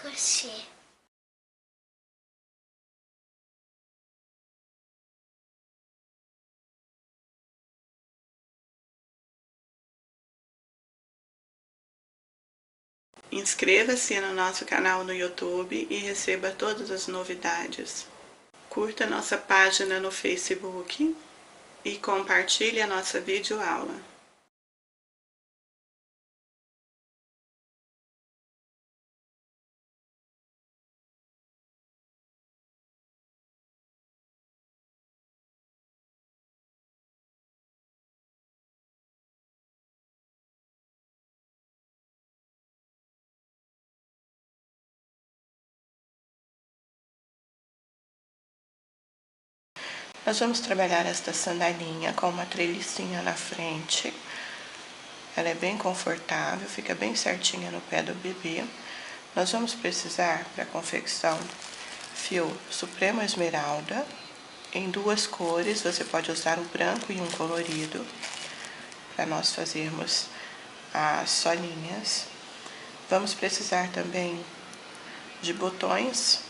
crochê. Inscreva-se no nosso canal no YouTube e receba todas as novidades. Curta nossa página no Facebook e compartilhe a nossa videoaula. Nós vamos trabalhar esta sandalinha com uma trelicinha na frente. Ela é bem confortável, fica bem certinha no pé do bebê. Nós vamos precisar, para a confecção, fio Suprema Esmeralda, em duas cores. Você pode usar o branco e um colorido, para nós fazermos as solinhas. Vamos precisar também de botões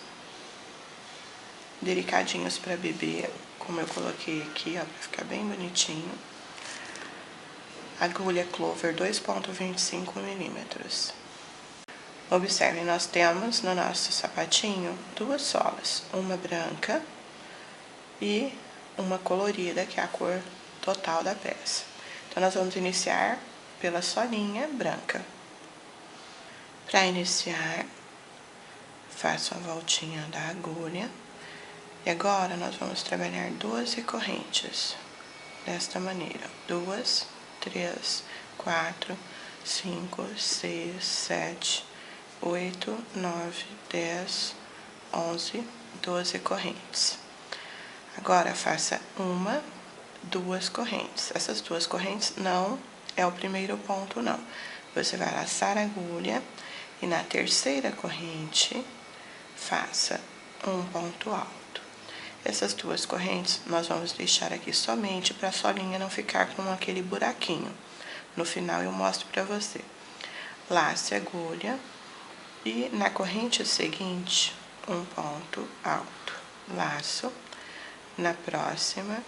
delicadinhos para bebê, como eu coloquei aqui, ó, para ficar bem bonitinho. Agulha Clover 2,25 milímetros. Observem, nós temos no nosso sapatinho duas solas, uma branca e uma colorida, que é a cor total da peça. Então, nós vamos iniciar pela solinha branca. Para iniciar, faço a voltinha da agulha. E agora, nós vamos trabalhar 12 correntes, desta maneira. 2, 3, 4, 5, 6, 7, 8, 9, 10, 11, 12 correntes. Agora, faça uma, duas correntes. Essas duas correntes não é o primeiro ponto, não. Você vai laçar a agulha e na terceira corrente, faça um ponto alto. Essas duas correntes nós vamos deixar aqui somente para a solinha não ficar com aquele buraquinho. No final eu mostro para você. Lace a agulha e na corrente seguinte, um ponto alto. Laço, na próxima,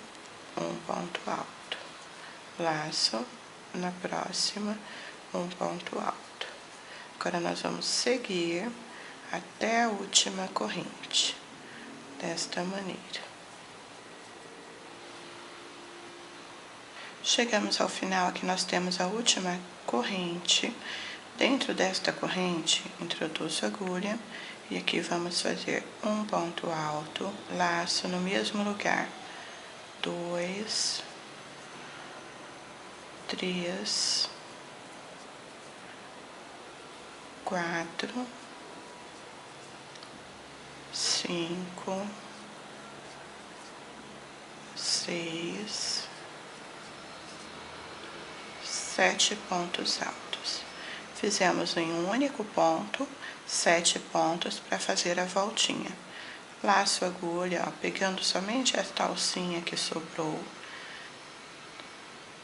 um ponto alto. Laço, na próxima, um ponto alto. Agora, nós vamos seguir até a última corrente, desta maneira. Chegamos ao final, aqui nós temos a última corrente. Dentro desta corrente, introduzo a agulha e aqui vamos fazer um ponto alto, laço no mesmo lugar. 2, 3, 4, 5, 6, 7 pontos altos. Fizemos em um único ponto, 7 pontos para fazer a voltinha. Laço a agulha, ó, pegando somente esta alcinha que sobrou.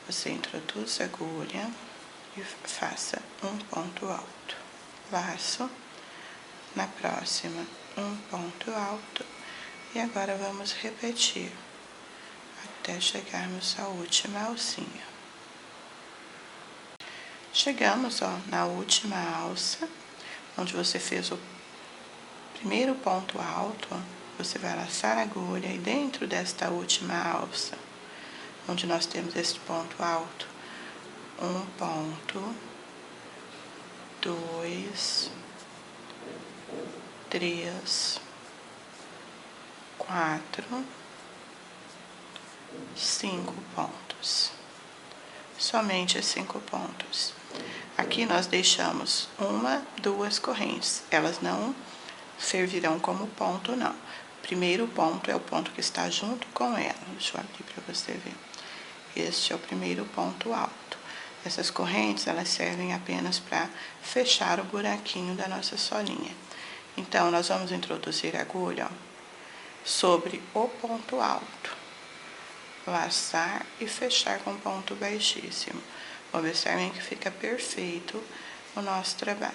Você introduz a agulha e faça um ponto alto. Laço, na próxima, um ponto alto. E agora vamos repetir até chegarmos à última alcinha. Chegamos, ó, na última alça, onde você fez o primeiro ponto alto, ó, você vai laçar a agulha e dentro desta última alça, onde nós temos esse ponto alto, um ponto, 2, 3, 4, 5 pontos. Somente 5 pontos. Aqui nós deixamos uma, duas correntes. Elas não servirão como ponto, não. O primeiro ponto é o ponto que está junto com ela. Deixa eu abrir para você ver. Este é o primeiro ponto alto. Essas correntes, elas servem apenas para fechar o buraquinho da nossa solinha. Então, nós vamos introduzir a agulha, ó, sobre o ponto alto. Laçar e fechar com ponto baixíssimo. Observem que fica perfeito o nosso trabalho.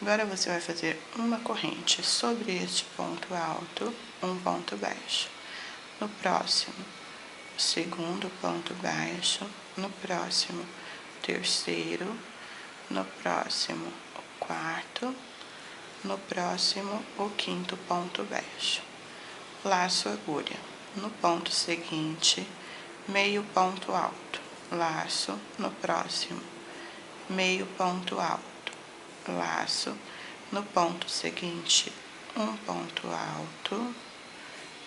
Agora você vai fazer uma corrente sobre este ponto alto, um ponto baixo. No próximo, o segundo ponto baixo. No próximo, terceiro. No próximo, o quarto. No próximo, o quinto ponto baixo. Laço agulha. No ponto seguinte, meio ponto alto. Laço no próximo, meio ponto alto. Laço no ponto seguinte, um ponto alto.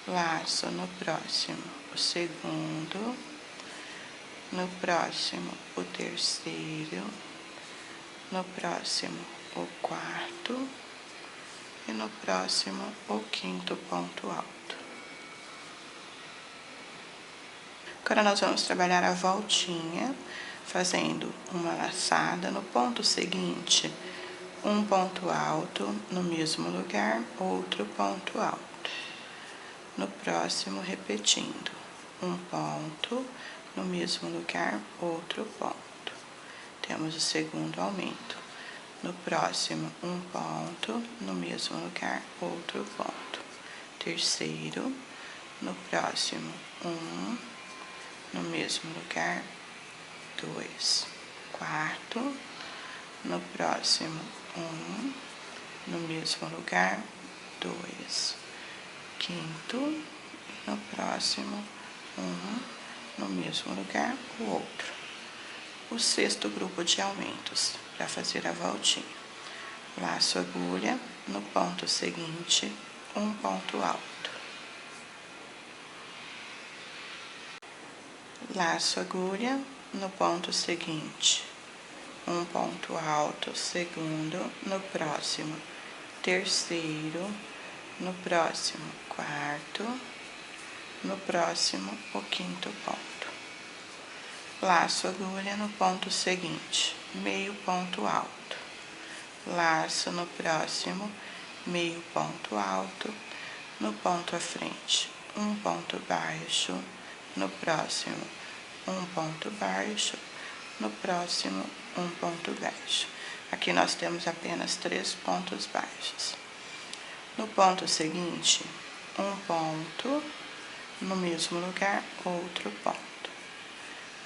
Laço no próximo, o segundo. No próximo, o terceiro. No próximo, o quarto. E no próximo, o quinto ponto alto. Agora nós vamos trabalhar a voltinha, fazendo uma laçada no ponto seguinte, um ponto alto no mesmo lugar, outro ponto alto. No próximo, repetindo, um ponto no mesmo lugar, outro ponto. Temos o segundo aumento. No próximo, um ponto no mesmo lugar, outro ponto. Terceiro, no próximo, um no mesmo lugar, dois. Quarto, no próximo, um no mesmo lugar, dois. Quinto, no próximo, um no mesmo lugar, o outro. O sexto grupo de aumentos para fazer a voltinha. Laço agulha no ponto seguinte, um ponto alto. Laço agulha no ponto seguinte, um ponto alto, segundo, no próximo, terceiro, no próximo, quarto, no próximo, o quinto ponto. Laço agulha no ponto seguinte, meio ponto alto. Laço no próximo, meio ponto alto. No ponto à frente, um ponto baixo. No próximo, um ponto baixo. No próximo, um ponto baixo. Aqui nós temos apenas 3 pontos baixos. No ponto seguinte, um ponto no mesmo lugar, outro ponto.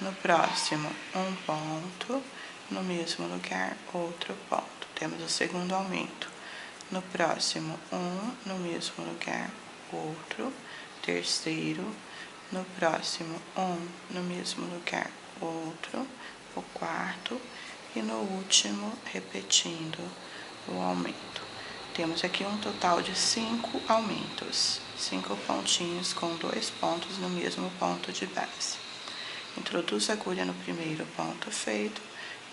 No próximo, um ponto no mesmo lugar, outro ponto. Temos o segundo aumento. No próximo, um no mesmo lugar, outro. Terceiro, no próximo, um no mesmo lugar, outro. O quarto e no último, repetindo o aumento. Temos aqui um total de 5 aumentos, 5 pontinhos com 2 pontos no mesmo ponto de base. Introduzo a agulha no primeiro ponto feito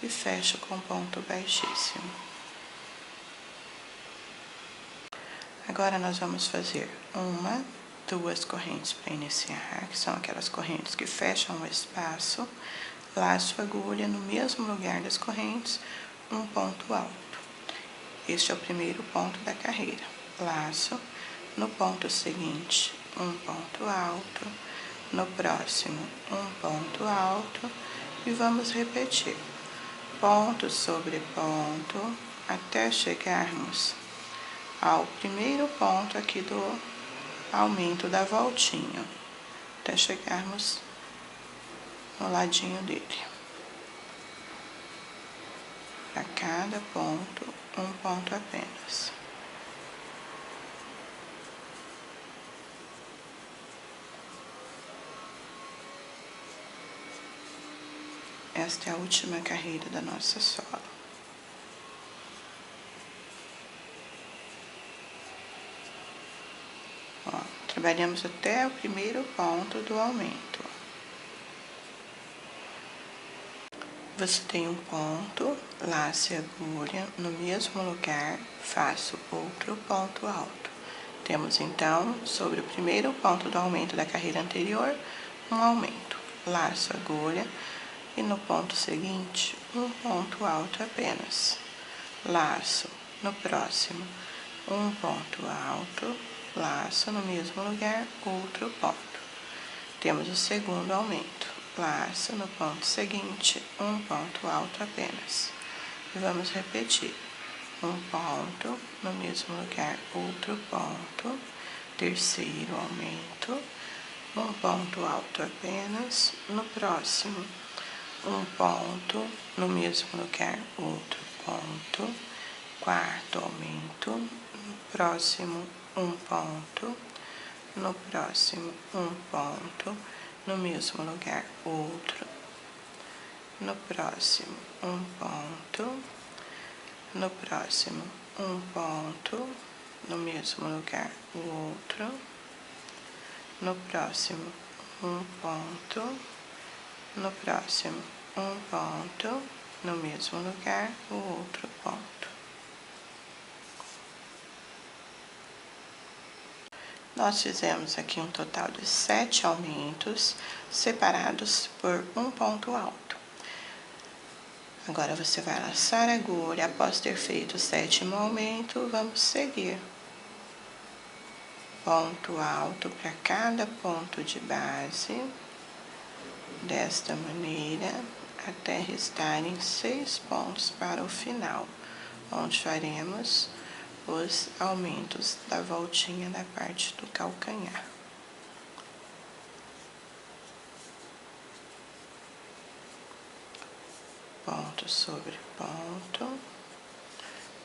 e fecho com ponto baixíssimo. Agora nós vamos fazer 1, 2 correntes para iniciar, que são aquelas correntes que fecham o espaço. Laço a agulha no mesmo lugar das correntes, um ponto alto. Este é o primeiro ponto da carreira. Laço no ponto seguinte, um ponto alto. No próximo, um ponto alto. E vamos repetir. Ponto sobre ponto, até chegarmos ao primeiro ponto aqui do aumento da voltinha. Até chegarmos no ladinho dele. Para cada ponto, um ponto apenas. Esta é a última carreira da nossa sola. Ó, trabalhamos até o primeiro ponto do aumento. Você tem um ponto, lace a agulha no mesmo lugar, faço outro ponto alto. Temos então, sobre o primeiro ponto do aumento da carreira anterior, um aumento. Laço a agulha e no ponto seguinte, um ponto alto apenas. Laço no próximo, um ponto alto. Laço no mesmo lugar, outro ponto. Temos o segundo aumento. Laço no ponto seguinte, um ponto alto apenas. E vamos repetir. um ponto, no mesmo lugar outro ponto, terceiro aumento, um ponto alto apenas, no próximo um ponto, no mesmo lugar outro ponto, quarto aumento, no próximo um ponto, no próximo um ponto, no mesmo lugar outro, no próximo um ponto, no próximo um ponto, no mesmo lugar o outro, no próximo um ponto, no próximo um ponto, no mesmo lugar o outro ponto. Nós fizemos aqui um total de 7 aumentos, separados por um ponto alto. Agora, você vai laçar a agulha, após ter feito o 7º aumento, vamos seguir. Ponto alto para cada ponto de base, desta maneira, até restarem 6 pontos para o final, onde faremos os aumentos da voltinha da parte do calcanhar. Ponto sobre ponto,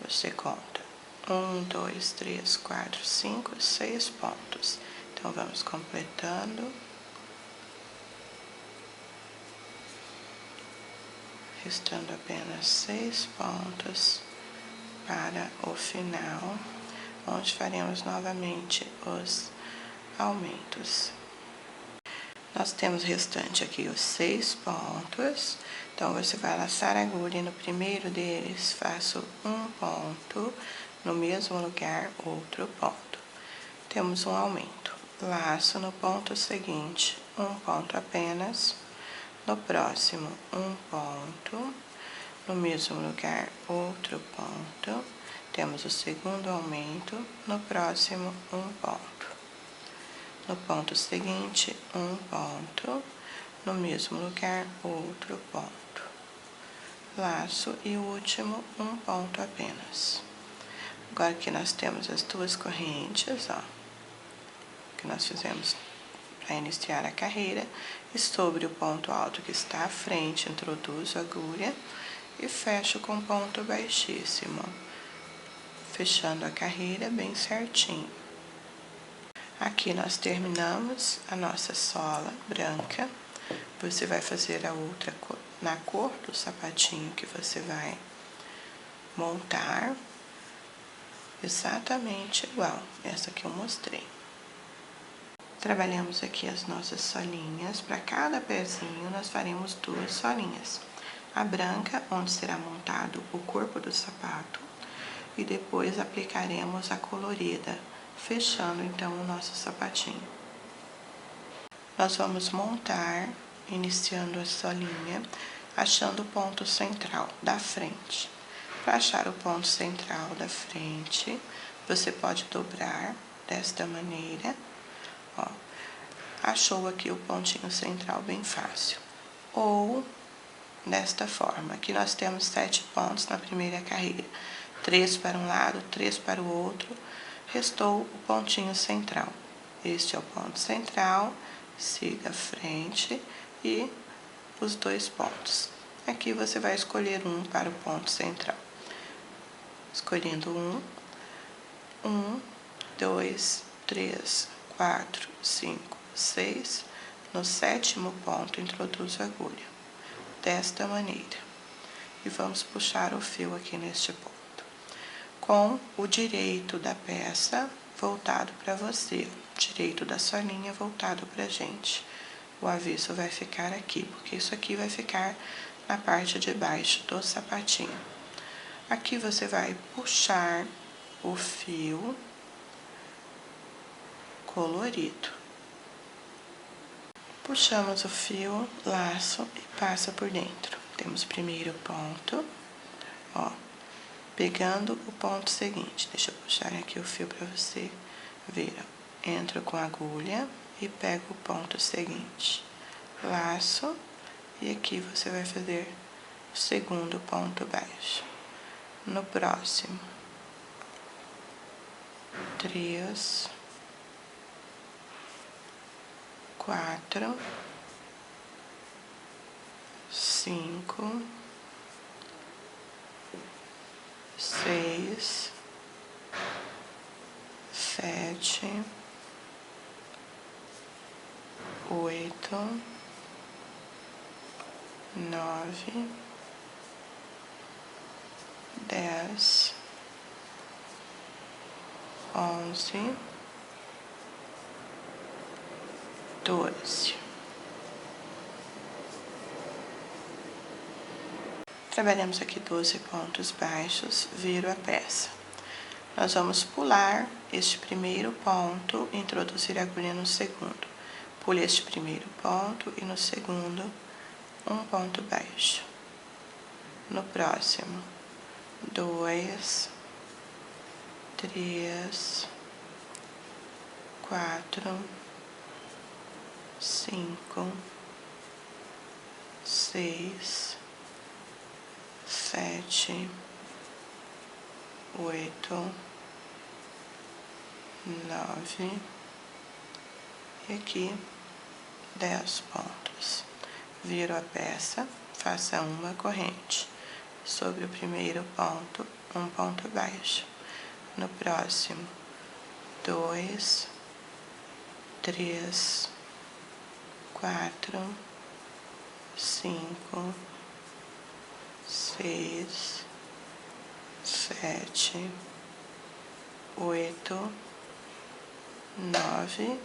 você conta 1, 2, 3, 4, 5, 6 pontos. Então, vamos completando, restando apenas 6 pontos para o final, onde faremos novamente os aumentos. Nós temos restante aqui os 6 pontos, então você vai laçar a agulha e no primeiro deles faço um ponto, no mesmo lugar outro ponto. Temos um aumento, laço no ponto seguinte, um ponto apenas, no próximo um ponto, no mesmo lugar outro ponto, temos o segundo aumento, no próximo um ponto. No ponto seguinte, um ponto, no mesmo lugar outro ponto. Laço e o último um ponto apenas. Agora que nós temos as duas correntes, ó, que nós fizemos para iniciar a carreira, e sobre o ponto alto que está à frente, introduzo a agulha e fecho com ponto baixíssimo, fechando a carreira bem certinho. Aqui nós terminamos a nossa sola branca. Você vai fazer a outra na cor do sapatinho que você vai montar, exatamente igual essa que eu mostrei. Trabalhamos aqui as nossas solinhas. Para cada pezinho, nós faremos 2 solinhas. A branca, onde será montado o corpo do sapato, e depois aplicaremos a colorida, fechando então o nosso sapatinho. Nós vamos montar, iniciando a solinha, achando o ponto central da frente. Para achar o ponto central da frente, você pode dobrar desta maneira, ó. Achou aqui o pontinho central bem fácil. Ou desta forma, aqui nós temos 7 pontos na primeira carreira. 3 para um lado, 3 para o outro. Restou o pontinho central. Este é o ponto central, siga a frente e os 2 pontos. Aqui você vai escolher um para o ponto central. Escolhendo 1, 2, 3, 4, 5, 6. No 7º ponto, introduzo a agulha, desta maneira. E vamos puxar o fio aqui neste ponto, com o direito da peça voltado para você, direito da solinha voltado pra gente. O avesso vai ficar aqui, porque isso aqui vai ficar na parte de baixo do sapatinho. Aqui você vai puxar o fio colorido. Puxamos o fio, laço e passa por dentro. Temos o primeiro ponto, ó, pegando o ponto seguinte. Deixa eu puxar aqui o fio para você ver, ó. Entro com a agulha e pego o ponto seguinte. Laço e aqui você vai fazer o segundo ponto baixo. no próximo, 3, 4, 5, 6, 7, 8, 9, 10, 11, 12. Trabalhamos aqui 12 pontos baixos, viro a peça. Nós vamos pular este primeiro ponto, introduzir a agulha no segundo. Pule este primeiro ponto e no segundo, um ponto baixo. No próximo, 2, 3, 4, 5, 6, 7, 8, 9 e aqui 10 pontos. Viro a peça, faça uma corrente. Sobre o primeiro ponto, um ponto baixo. No próximo, 2, 3, 4, 5, 6, 7, 8, 9,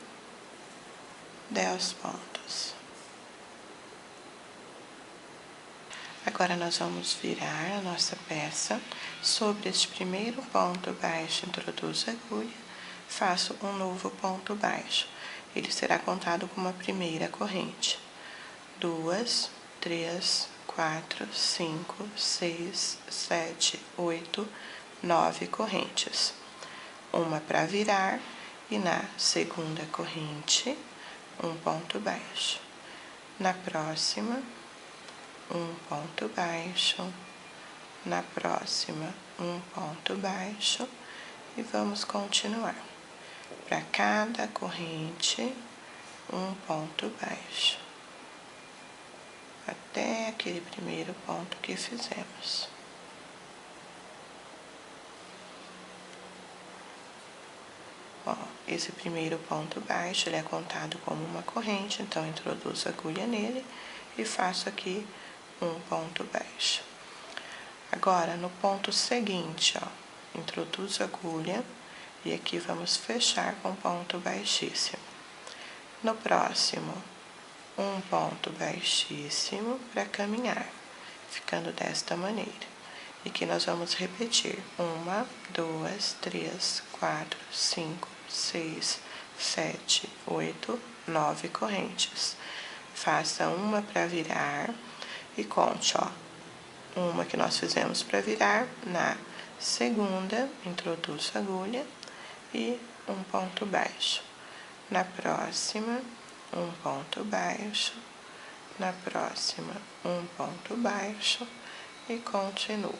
10 pontos. Agora nós vamos virar a nossa peça. Sobre este primeiro ponto baixo, introduzo a agulha, faço um novo ponto baixo. Ele será contado como a primeira corrente. 2, 3, 4, 5, 6, 7, 8, 9 correntes. Uma para virar e na segunda corrente, um ponto baixo. Na próxima, um ponto baixo. Na próxima, um ponto baixo. E vamos continuar. Para cada corrente, um ponto baixo. Até aquele primeiro ponto que fizemos. Ó, esse primeiro ponto baixo, ele é contado como uma corrente, então introduzo a agulha nele e faço aqui um ponto baixo. Agora, no ponto seguinte, ó, introduzo a agulha e aqui vamos fechar com ponto baixíssimo. No próximo, um ponto baixíssimo para caminhar, ficando desta maneira. E aqui nós vamos repetir 1, 2, 3, 4, 5, 6, 7, 8, 9 correntes. Faça uma para virar e conte, ó, uma que nós fizemos para virar, na segunda, introduzo a agulha e um ponto baixo. Na próxima, um ponto baixo. Na próxima, um ponto baixo e continuo.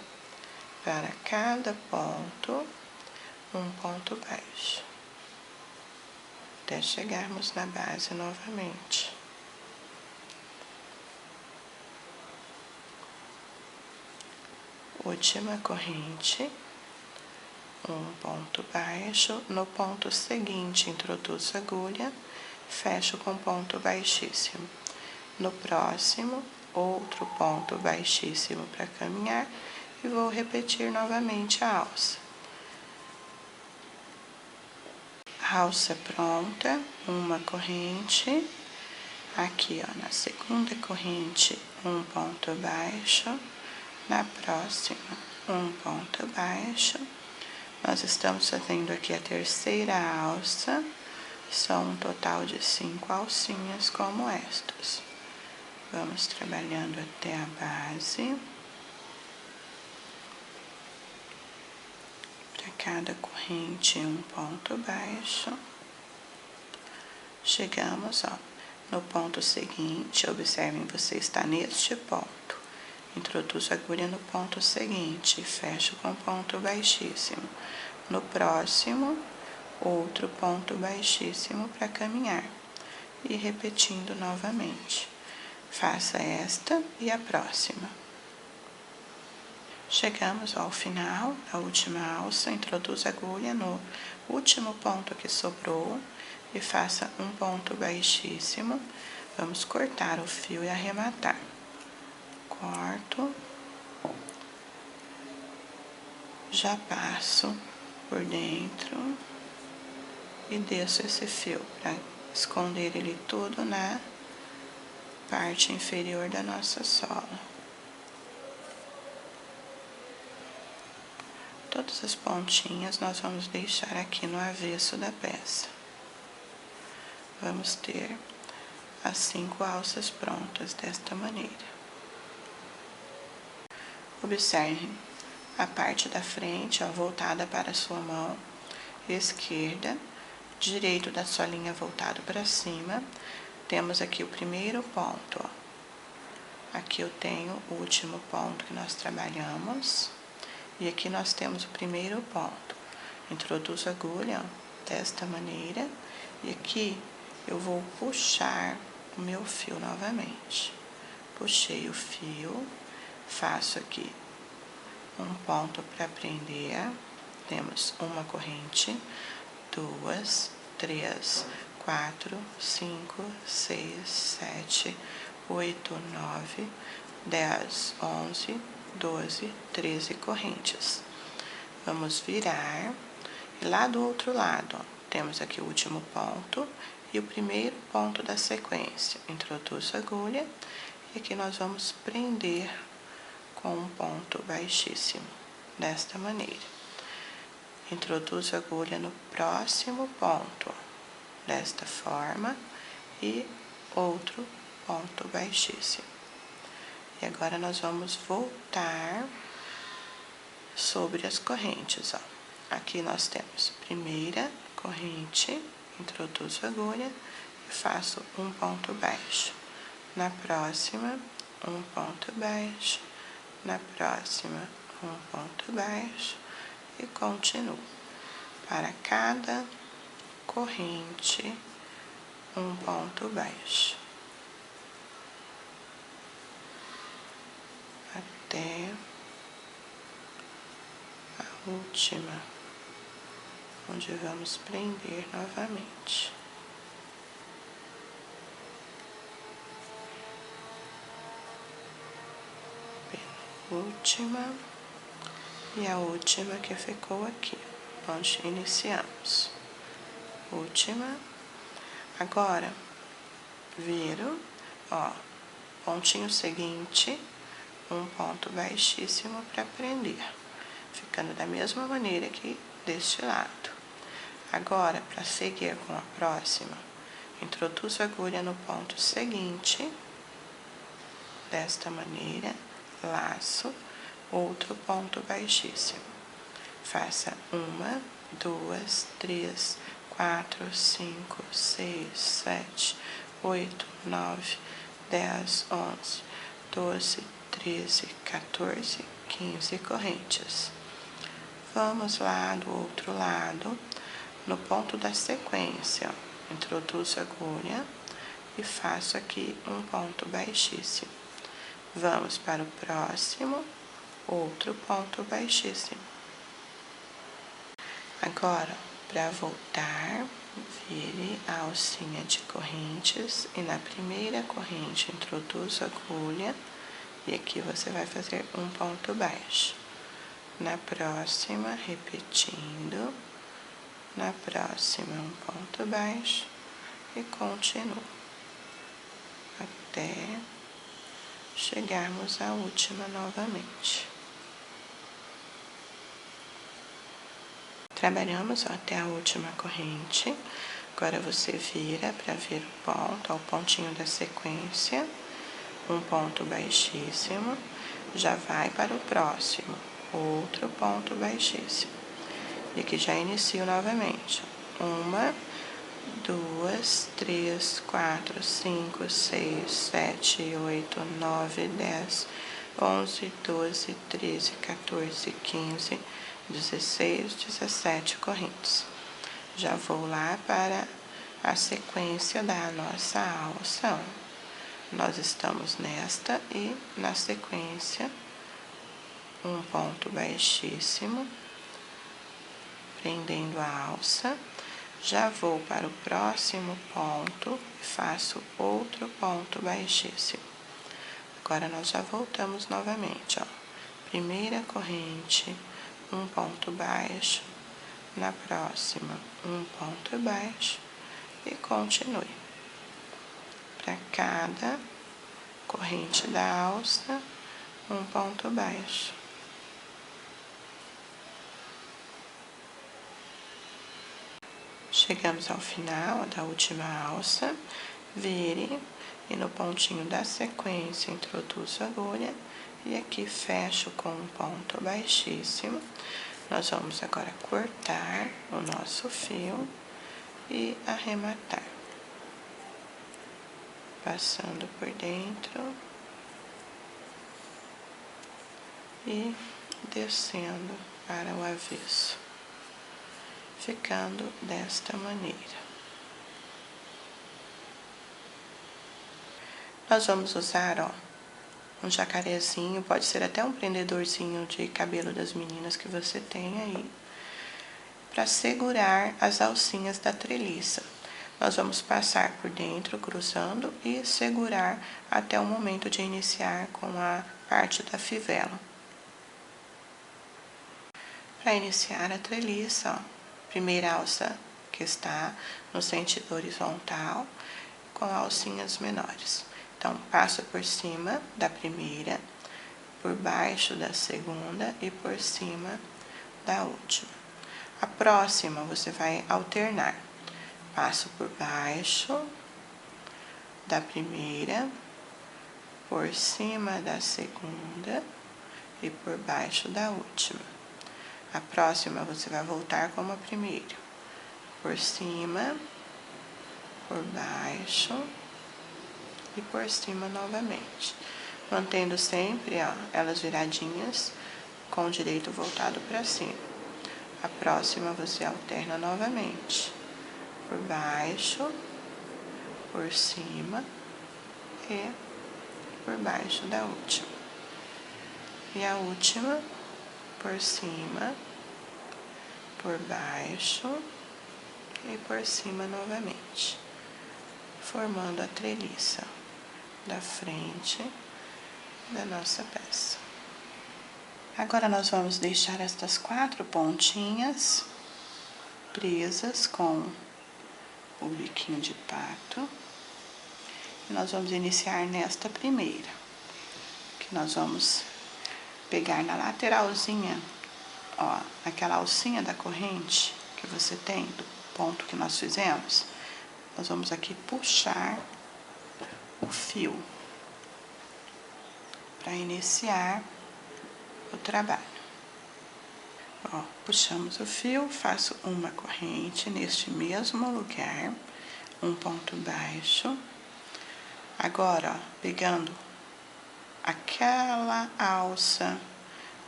Para cada ponto, um ponto baixo. Até chegarmos na base novamente. Última corrente, um ponto baixo. No ponto seguinte, introduzo a agulha, fecho com ponto baixíssimo. No próximo, outro ponto baixíssimo para caminhar e vou repetir novamente a alça. Alça pronta, uma corrente. Aqui, ó, na segunda corrente, um ponto baixo. Na próxima, um ponto baixo. Nós estamos fazendo aqui a terceira alça. São um total de 5 alcinhas como estas. Vamos trabalhando até a base. Para cada corrente, um ponto baixo. Chegamos, ó, no ponto seguinte. Observem, você está neste ponto. introduzo a agulha no ponto seguinte, fecho com ponto baixíssimo. No próximo, outro ponto baixíssimo para caminhar. E repetindo novamente. Faça esta e a próxima. Chegamos ao final da última alça, introduza a agulha no último ponto que sobrou e faça um ponto baixíssimo. Vamos cortar o fio e arrematar. Corto, já passo por dentro e desço esse fio para esconder ele tudo na parte inferior da nossa sola. Todas as pontinhas nós vamos deixar aqui no avesso da peça. Vamos ter as 5 alças prontas desta maneira. Observe a parte da frente, ó, voltada para a sua mão esquerda, direito da solinha voltado para cima. Temos aqui o primeiro ponto, ó. Aqui eu tenho o último ponto que nós trabalhamos. E aqui nós temos o primeiro ponto. Introduzo a agulha, ó, desta maneira. E aqui eu vou puxar o meu fio novamente. Puxei o fio, faço aqui um ponto para prender. Temos uma corrente, 2, 3, 4, 5, 6, 7, 8, 9, 10, 11, 12, 13 correntes. Vamos virar e lá do outro lado, ó, temos aqui o último ponto e o primeiro ponto da sequência. Introduzo a agulha e aqui nós vamos prender com um ponto baixíssimo, desta maneira. Introduzo a agulha no próximo ponto, desta forma, e outro ponto baixíssimo. E agora nós vamos voltar sobre as correntes, ó. Aqui nós temos primeira corrente, introduzo a agulha e faço um ponto baixo. Na próxima, um ponto baixo. Na próxima, um ponto baixo. E continuo. Para cada corrente, um ponto baixo. Até a última, onde vamos prender novamente. Penúltima e a última que ficou aqui, onde iniciamos. Última. Agora, viro, ó, pontinho seguinte, um ponto baixíssimo para prender, ficando da mesma maneira que deste lado. Agora, para seguir com a próxima, introduzo a agulha no ponto seguinte, desta maneira, laço, outro ponto baixíssimo. Faça 1, 2, 3, 4, 5, 6, 7, 8, 9, 10, 11, 12, 13, 14, 15 correntes. Vamos lá do outro lado, no ponto da sequência, ó, introduzo a agulha e faço aqui um ponto baixíssimo. Vamos para o próximo, outro ponto baixíssimo. Agora, para voltar, vire a alcinha de correntes e na primeira corrente introduzo a agulha e aqui você vai fazer um ponto baixo. Na próxima, repetindo, na próxima um ponto baixo e continuo até chegarmos à última novamente. Trabalhamos até a última corrente. Agora você vira para ver o ponto, ao pontinho da sequência, um ponto baixíssimo, já vai para o próximo, outro ponto baixíssimo. E aqui já inicio novamente. 1, 2, 3, 4, 5, 6, 7, 8, 9, 10, 11, 12, 13, 14, 15, 16, 17 correntes. Já vou lá para a sequência da nossa alça. Nós estamos nesta e na sequência, um ponto baixíssimo, prendendo a alça. Já vou para o próximo ponto e faço outro ponto baixíssimo. Agora, nós já voltamos novamente, ó. Primeira corrente, um ponto baixo, na próxima, um ponto baixo e continue. Para cada corrente da alça, um ponto baixo. Chegamos ao final da última alça, vire e no pontinho da sequência introduzo a agulha e aqui fecho com um ponto baixíssimo. Nós vamos agora cortar o nosso fio e arrematar, passando por dentro e descendo para o avesso, ficando desta maneira. Nós vamos usar, ó, um jacarezinho, pode ser até um prendedorzinho de cabelo das meninas que você tem aí, para segurar as alcinhas da treliça. Nós vamos passar por dentro, cruzando e segurar até o momento de iniciar com a parte da fivela. Para iniciar a treliça, ó, primeira alça que está no sentido horizontal, com alcinhas menores. Então, passo por cima da primeira, por baixo da segunda e por cima da última. A próxima, você vai alternar. Passo por baixo da primeira, por cima da segunda e por baixo da última. A próxima, você vai voltar como a primeira. Por cima, por baixo e por cima novamente, mantendo sempre, ó, elas viradinhas com o direito voltado para cima. A próxima você alterna novamente, por baixo, por cima e por baixo da última. E a última, por cima, por baixo e por cima novamente, formando a treliça da frente da nossa peça. Agora, nós vamos deixar estas 4 pontinhas presas com o biquinho de pato. E nós vamos iniciar nesta primeira, que nós vamos pegar na lateralzinha, ó, aquela alcinha da corrente que você tem, do ponto que nós fizemos. Nós vamos aqui puxar o fio para iniciar o trabalho. Ó, puxamos o fio, faço uma corrente neste mesmo lugar, um ponto baixo. Agora, ó, pegando aquela alça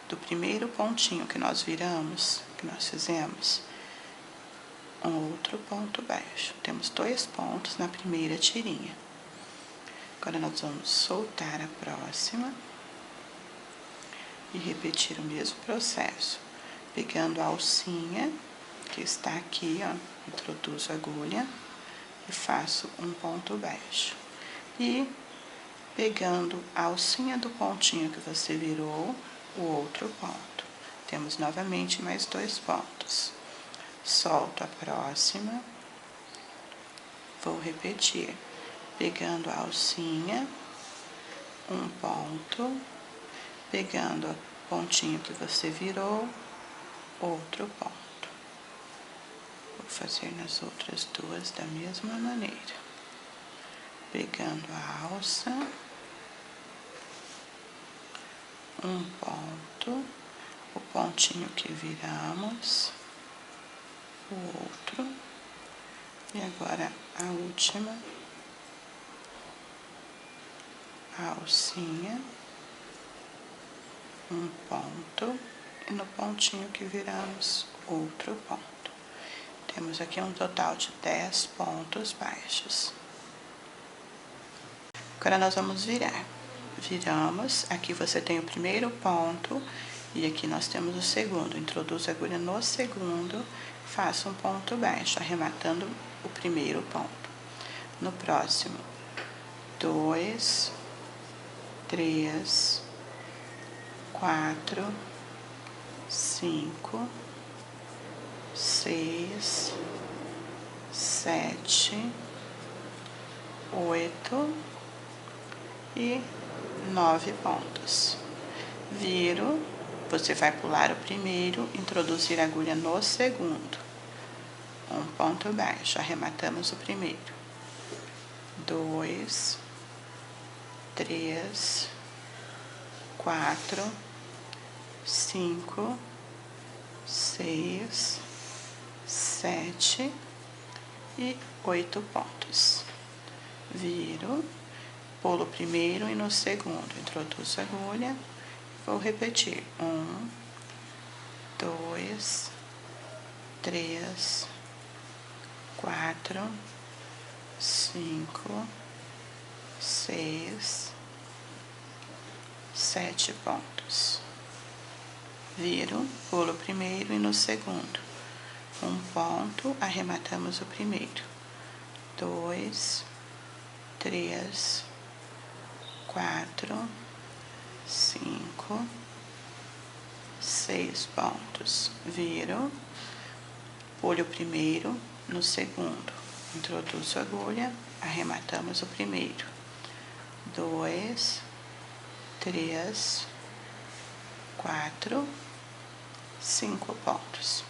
do primeiro pontinho que nós viramos, que nós fizemos, um outro ponto baixo. Temos 2 pontos na primeira tirinha. Agora, nós vamos soltar a próxima e repetir o mesmo processo. Pegando a alcinha que está aqui, ó, introduzo a agulha e faço um ponto baixo. E pegando a alcinha do pontinho que você virou, o outro ponto. Temos novamente mais 2 pontos. Solto a próxima, vou repetir. Pegando a alcinha, um ponto, pegando o pontinho que você virou, outro ponto. Vou fazer nas outras 2 da mesma maneira. Pegando a alça, um ponto, o pontinho que viramos, o outro, e agora a última, a alcinha, um ponto e no pontinho que viramos outro ponto. Temos aqui um total de 10 pontos baixos. Agora nós vamos virar. Viramos, aqui você tem o primeiro ponto e aqui nós temos o segundo. Introduzo a agulha no segundo, faço um ponto baixo, arrematando o primeiro ponto. No próximo, 2, 3, 4, 5, 6, 7, 8 e 9 pontos. Viro, você vai pular o primeiro, introduzir a agulha no segundo. Um ponto baixo, arrematamos o primeiro. 2, 3, 4, 5, 6, 7 e 8 pontos. Viro, pulo primeiro e no segundo, introduzo a agulha, vou repetir. 1, 2, 3, 4, 5, 6, 7 pontos. Viro, pulo primeiro e no segundo. Um ponto, arrematamos o primeiro. 2, 3, 4, 5, 6 pontos. Viro, pulo o primeiro no segundo. Introduzo a agulha, arrematamos o primeiro. 2, 3, 4, 5 pontos.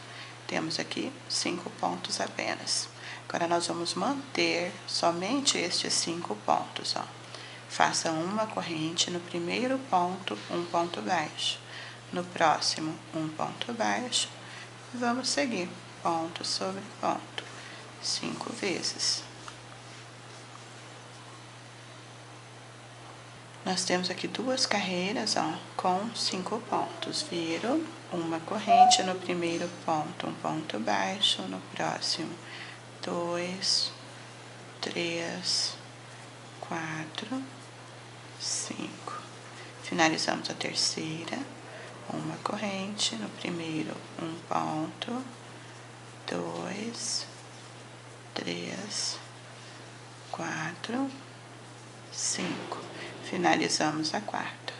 Temos aqui 5 pontos apenas. Agora, nós vamos manter somente estes 5 pontos, ó. Faça uma corrente no primeiro ponto, um ponto baixo. No próximo, um ponto baixo. Vamos seguir ponto sobre ponto, 5 vezes. Nós temos aqui 2 carreiras, ó, com 5 pontos. Viro uma corrente no primeiro ponto, um ponto baixo. No próximo, 2, 3, 4, 5. Finalizamos a terceira, uma corrente no primeiro, um ponto, 2, 3, 4, 5. Finalizamos a quarta.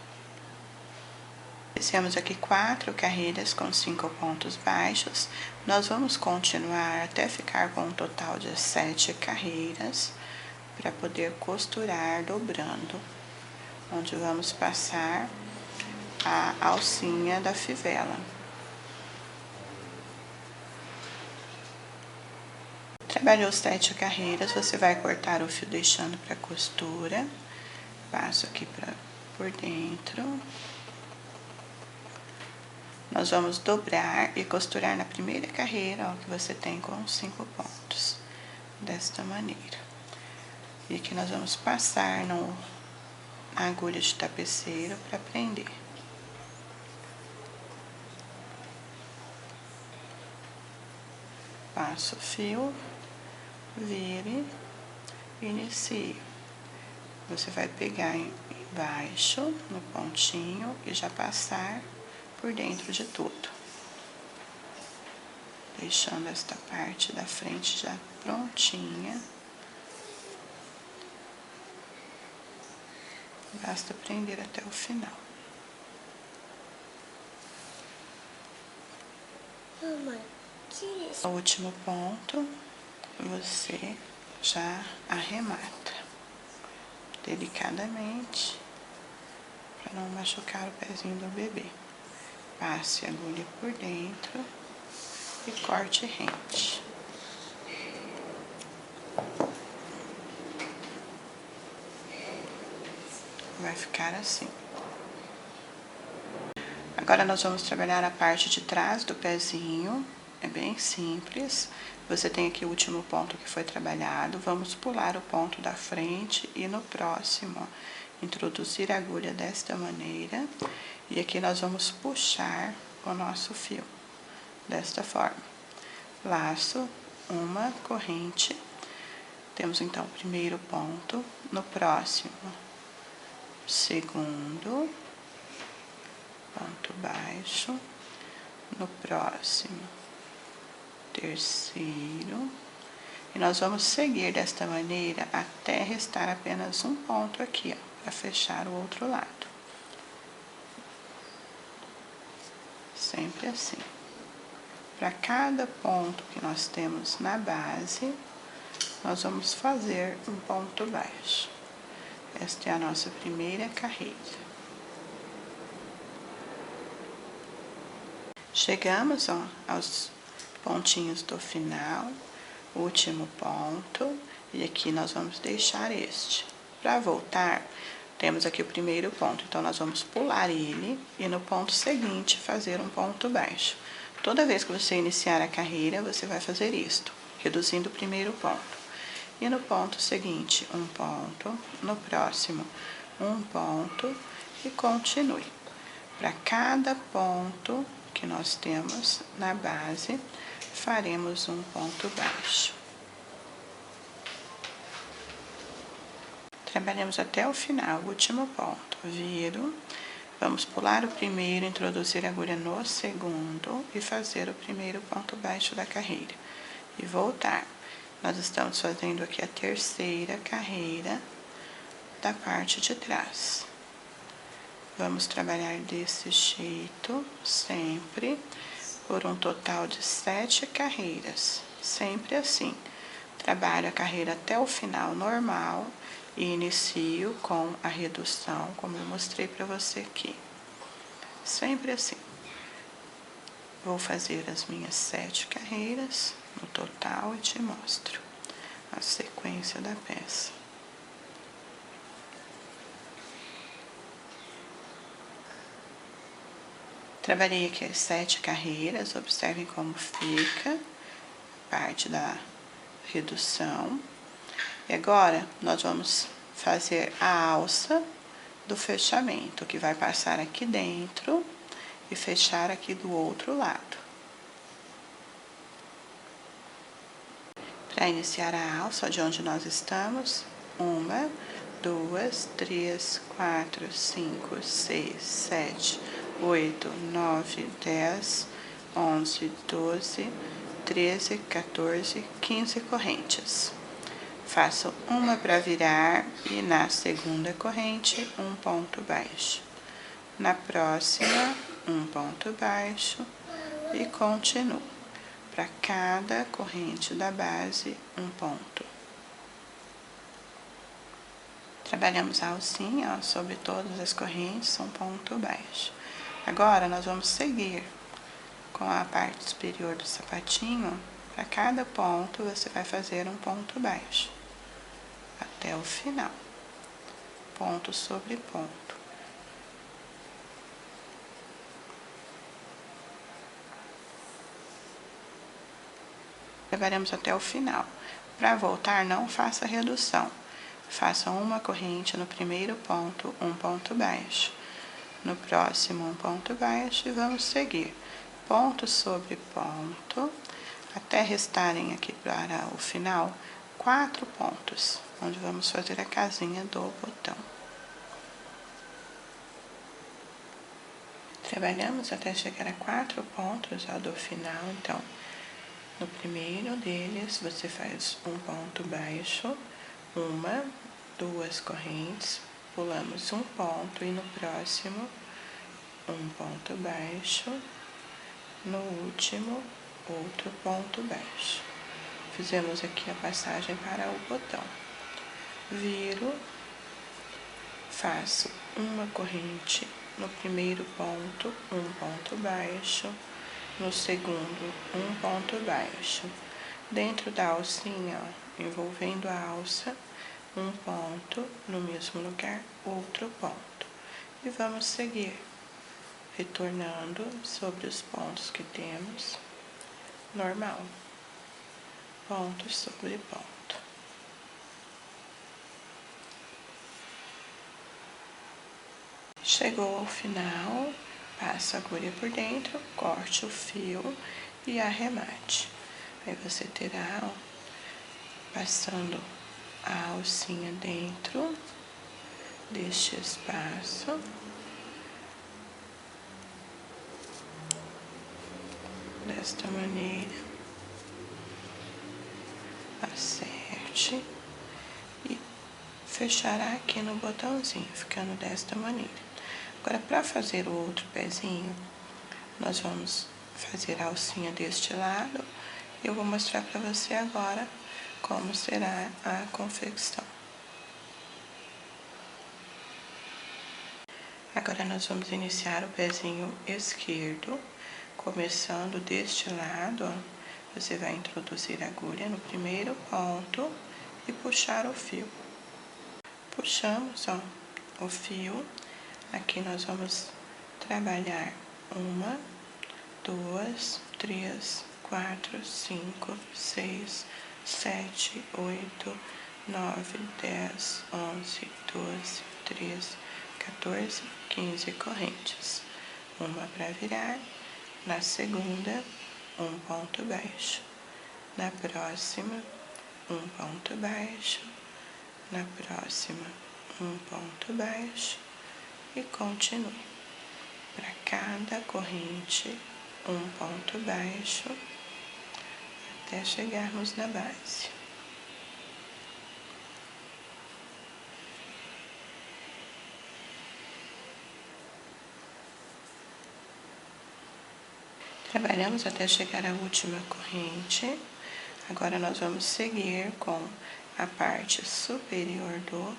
Fizemos aqui 4 carreiras com 5 pontos baixos. Nós vamos continuar até ficar com um total de 7 carreiras para poder costurar dobrando, onde vamos passar a alcinha da fivela. Trabalhou 7 carreiras, você vai cortar o fio deixando para costura. Passo aqui por dentro. Nós vamos dobrar e costurar na primeira carreira, ó, que você tem com 5 pontos, desta maneira. E aqui nós vamos passar na agulha de tapeceiro para prender. Passo o fio, vire, inicie. Você vai pegar embaixo, no pontinho, e já passar por dentro de tudo. Deixando esta parte da frente já prontinha. Basta prender até o final. Mamãe, que é isso? O último ponto, você já arremata delicadamente, para não machucar o pezinho do bebê. Passe a agulha por dentro e corte rente. Vai ficar assim. Agora nós vamos trabalhar a parte de trás do pezinho. É bem simples. Você tem aqui o último ponto que foi trabalhado. Vamos pular o ponto da frente e no próximo introduzir a agulha desta maneira, e aqui nós vamos puxar o nosso fio, desta forma. Laço uma corrente, temos então o primeiro ponto, no próximo, segundo, ponto baixo, no próximo, terceiro, e nós vamos seguir desta maneira até restar apenas um ponto aqui, ó, para fechar o outro lado. Sempre assim. Para cada ponto que nós temos na base, nós vamos fazer um ponto baixo. Esta é a nossa primeira carreira. Chegamos, ó, aos pontinhos do final, último ponto, e aqui nós vamos deixar este. Para voltar, temos aqui o primeiro ponto, então nós vamos pular ele e no ponto seguinte fazer um ponto baixo. Toda vez que você iniciar a carreira, você vai fazer isto, reduzindo o primeiro ponto. E no ponto seguinte, um ponto, no próximo, um ponto e continue. Para cada ponto que nós temos na base, faremos um ponto baixo. Trabalhamos até o final, o último ponto. Viro, vamos pular o primeiro, introduzir a agulha no segundo e fazer o primeiro ponto baixo da carreira. E voltar. Nós estamos fazendo aqui a terceira carreira da parte de trás. Vamos trabalhar desse jeito, sempre, por um total de 7 carreiras. Sempre assim. Trabalho a carreira até o final normal e inicio com a redução, como eu mostrei para você aqui. Sempre assim. Vou fazer as minhas 7 carreiras no total e te mostro a sequência da peça. Trabalhei aqui as 7 carreiras, observem como fica a parte da redução. E agora, nós vamos fazer a alça do fechamento, que vai passar aqui dentro e fechar aqui do outro lado. Para iniciar a alça, de onde nós estamos, 1, 2, 3, 4, 5, 6, 7, 8, 9, 10, 11, 12, 13, 14, 15 correntes. Faço uma para virar e na segunda corrente um ponto baixo. Na próxima, um ponto baixo e continuo. Para cada corrente da base, um ponto. Trabalhamos a alcinha, ó, sobre todas as correntes, um ponto baixo. Agora, nós vamos seguir com a parte superior do sapatinho. Para cada ponto, você vai fazer um ponto baixo, até o final. Ponto sobre ponto. Trabalhamos até o final. Para voltar, não faça redução. Faça uma corrente no primeiro ponto, um ponto baixo. No próximo, um ponto baixo e vamos seguir. Ponto sobre ponto, até restarem aqui para o final 4 pontos, onde vamos fazer a casinha do botão. Trabalhamos até chegar a 4 pontos ó, do final, então, no primeiro deles, você faz um ponto baixo, 2 correntes, pulamos um ponto e no próximo, um ponto baixo, no último, outro ponto baixo. Fizemos aqui a passagem para o botão. Viro, faço uma corrente no primeiro ponto, um ponto baixo, no segundo, um ponto baixo. Dentro da alcinha, ó, envolvendo a alça, um ponto, no mesmo lugar, outro ponto. E vamos seguir, retornando sobre os pontos que temos, normal. Ponto sobre ponto. Chegou ao final, passa a agulha por dentro, corte o fio e arremate. Aí você terá, ó, passando a alcinha dentro deste espaço. Desta maneira, acerte e fechará aqui no botãozinho, ficando desta maneira. Agora, para fazer o outro pezinho, nós vamos fazer a alcinha deste lado e eu vou mostrar para você agora como será a confecção. Agora, nós vamos iniciar o pezinho esquerdo, começando deste lado, ó, você vai introduzir a agulha no primeiro ponto e puxar o fio. Puxamos, ó, o fio. Aqui nós vamos trabalhar 1, 2, 3, 4, 5, 6, 7, 8, 9, 10, 11, 12, 13, 14, 15 correntes. Uma para virar, na segunda, um ponto baixo, na próxima, um ponto baixo, na próxima, um ponto baixo e continue. Para cada corrente, um ponto baixo, até chegarmos na base. Trabalhamos até chegar à última corrente. Agora, nós vamos seguir com a parte superior do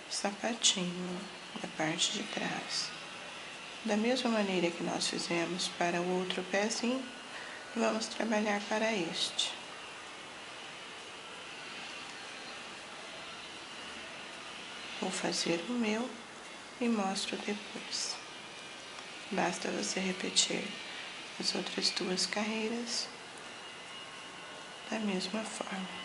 sapatinho, da parte de trás. Da mesma maneira que nós fizemos para o outro pezinho, vamos trabalhar para este. Vou fazer o meu e mostro depois. Basta você repetir as outras duas carreiras da mesma forma.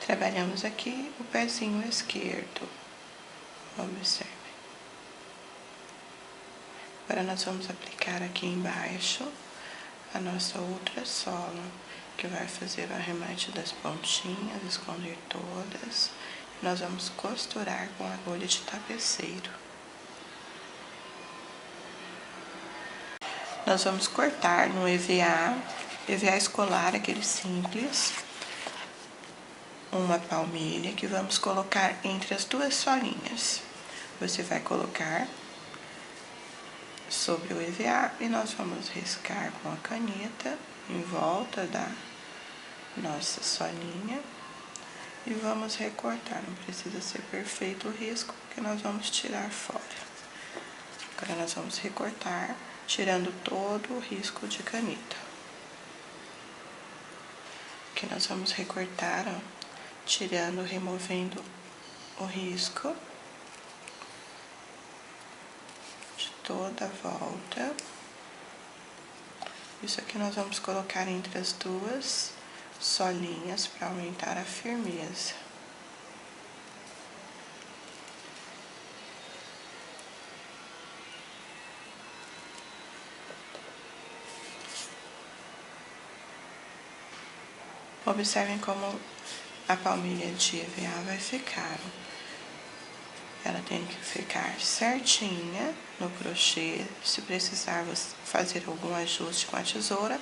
Trabalhamos aqui o pezinho esquerdo. Observe. Agora nós vamos aplicar aqui embaixo a nossa outra sola, que vai fazer o arremate das pontinhas, esconder todas. Nós vamos costurar com agulha de tapeceiro. Nós vamos cortar no EVA escolar, aquele simples, uma palmilha que vamos colocar entre as duas solinhas. Você vai colocar sobre o EVA e nós vamos riscar com a caneta em volta da nossa solinha e vamos recortar. Não precisa ser perfeito o risco, porque nós vamos tirar fora. Agora nós vamos recortar, tirando todo o risco de caneta. Aqui nós vamos recortar, ó, tirando, removendo o risco de toda a volta. Isso aqui nós vamos colocar entre as duas solinhas para aumentar a firmeza. Observem como a palmilha de EVA vai ficar. Ela tem que ficar certinha no crochê. Se precisar fazer algum ajuste com a tesoura,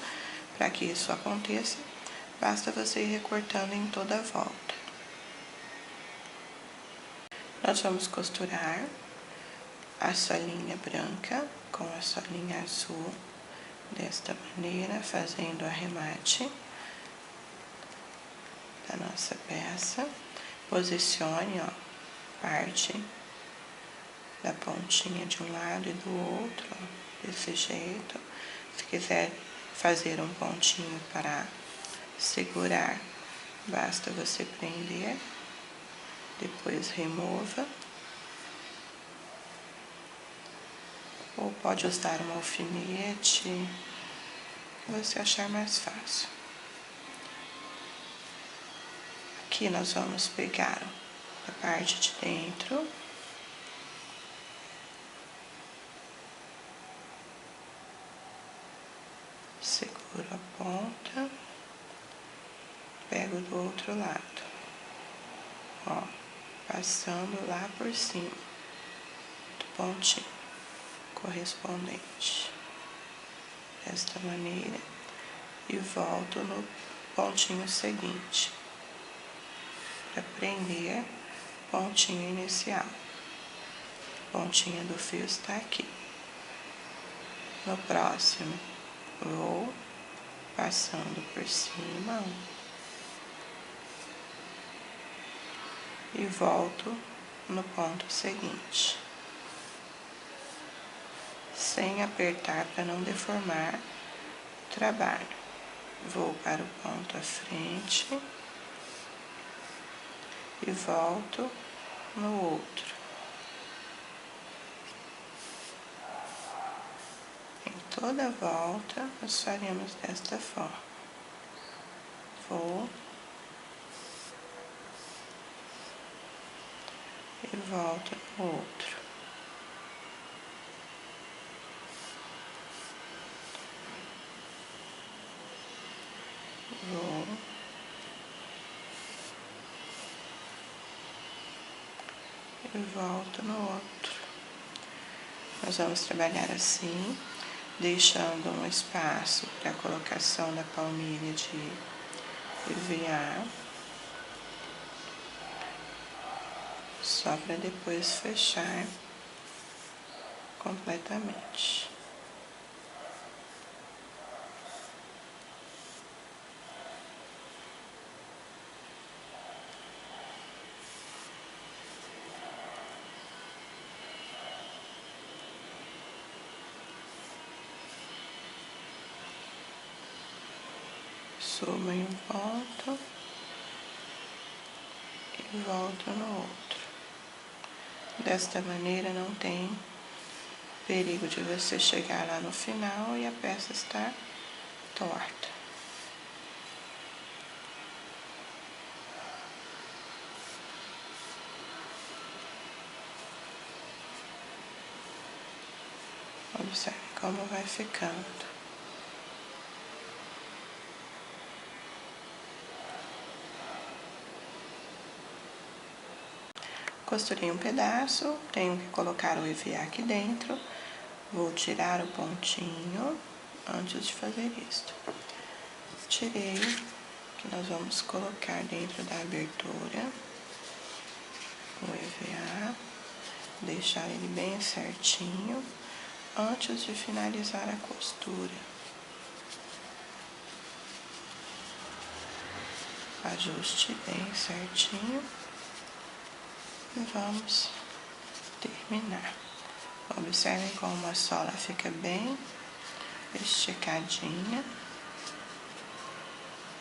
para que isso aconteça, basta você ir recortando em toda a volta. Nós vamos costurar a solinha branca com a solinha azul, desta maneira, fazendo o arremate da nossa peça. Posicione, ó, parte da pontinha de um lado e do outro, ó, desse jeito. Se quiser fazer um pontinho para segurar, basta você prender, depois remova. Ou pode usar um alfinete, que você achar mais fácil. Aqui nós vamos pegar a parte de dentro. Seguro a ponta. Pego do outro lado. Ó, passando lá por cima do pontinho correspondente. Desta maneira. E volto no pontinho seguinte. Para prender o pontinho inicial. A pontinha do fio está aqui. No próximo, vou passando por cima e volto no ponto seguinte, sem apertar para não deformar o trabalho. Vou para o ponto à frente e volto no outro. Em toda volta, nós faremos desta forma. Vou e volto no outro. Vou e volto no outro. Nós vamos trabalhar assim, deixando um espaço para a colocação da palmilha de EVA, só para depois fechar completamente. Subo em um ponto e volto no outro. Desta maneira não tem perigo de você chegar lá no final e a peça estar torta. Observe como vai ficando. Costurei um pedaço, tenho que colocar o EVA aqui dentro. Vou tirar o pontinho antes de fazer isto. Tirei, que nós vamos colocar dentro da abertura o EVA, deixar ele bem certinho antes de finalizar a costura. Ajuste bem certinho. E vamos terminar. Observem como a sola fica bem esticadinha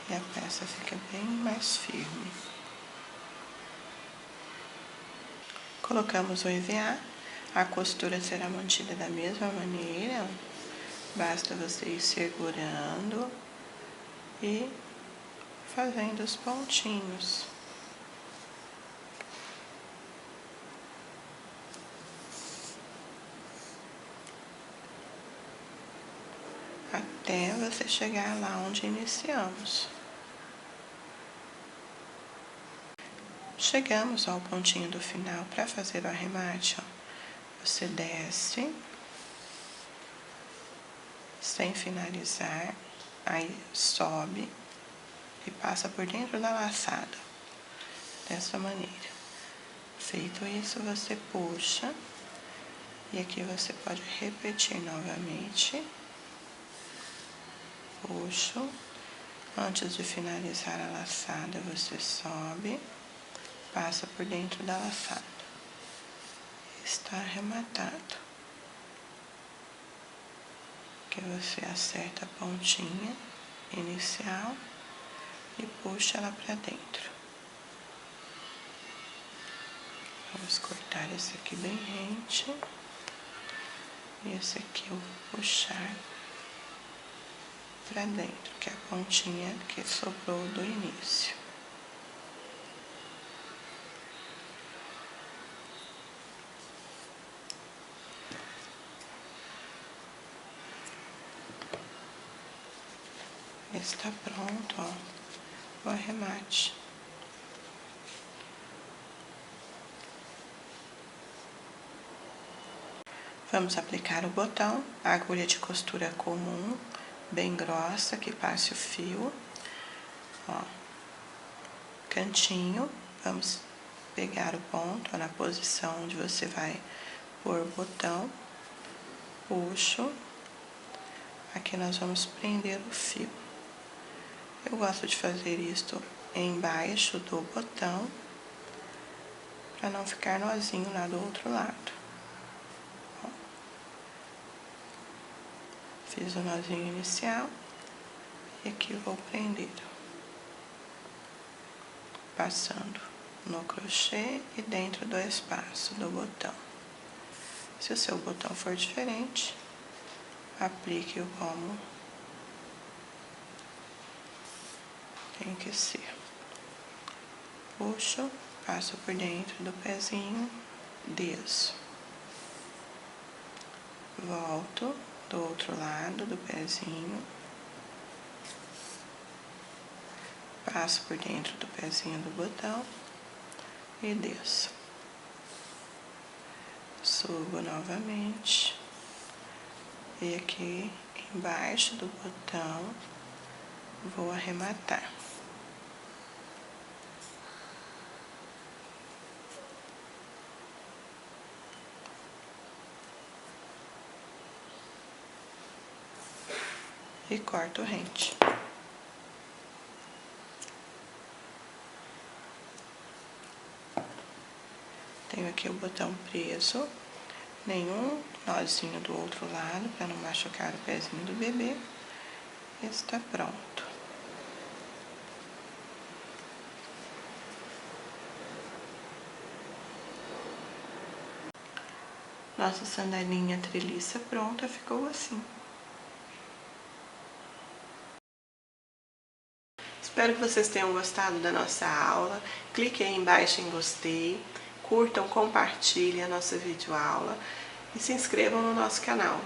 e a peça fica bem mais firme. Colocamos o EVA, a costura será mantida da mesma maneira, basta você ir segurando e fazendo os pontinhos. Até você chegar lá onde iniciamos. Chegamos ao pontinho do final. Para fazer o arremate, ó, você desce, sem finalizar, aí sobe e passa por dentro da laçada, dessa maneira. Feito isso, você puxa, e aqui você pode repetir novamente. Puxo, antes de finalizar a laçada, você sobe, passa por dentro da laçada. Está arrematado. Que você acerta a pontinha inicial e puxa ela para dentro. Vamos cortar esse aqui bem rente. E esse aqui eu vou puxar para dentro, que é a pontinha que sobrou do início. está pronto, ó, o arremate. Vamos aplicar o botão, a agulha de costura comum, bem grossa, que passe o fio, ó, cantinho, vamos pegar o ponto, ó, na posição onde você vai pôr o botão, puxo, aqui nós vamos prender o fio. Eu gosto de fazer isto embaixo do botão, para não ficar nozinho lá do outro lado. Fiz o nozinho inicial e aqui vou prender, passando no crochê e dentro do espaço do botão. Se o seu botão for diferente, aplique-o como tem que ser. Puxo, passo por dentro do pezinho, desço. Volto do outro lado do pezinho, passo por dentro do pezinho do botão e desço. Subo novamente e aqui embaixo do botão vou arrematar. E corto rente. Tenho aqui o botão preso, nenhum nozinho do outro lado para não machucar o pezinho do bebê. Está pronto. Nossa sandalinha treliça pronta ficou assim. Espero que vocês tenham gostado da nossa aula. Clique aí embaixo em gostei, curtam, compartilhem a nossa videoaula e se inscrevam no nosso canal.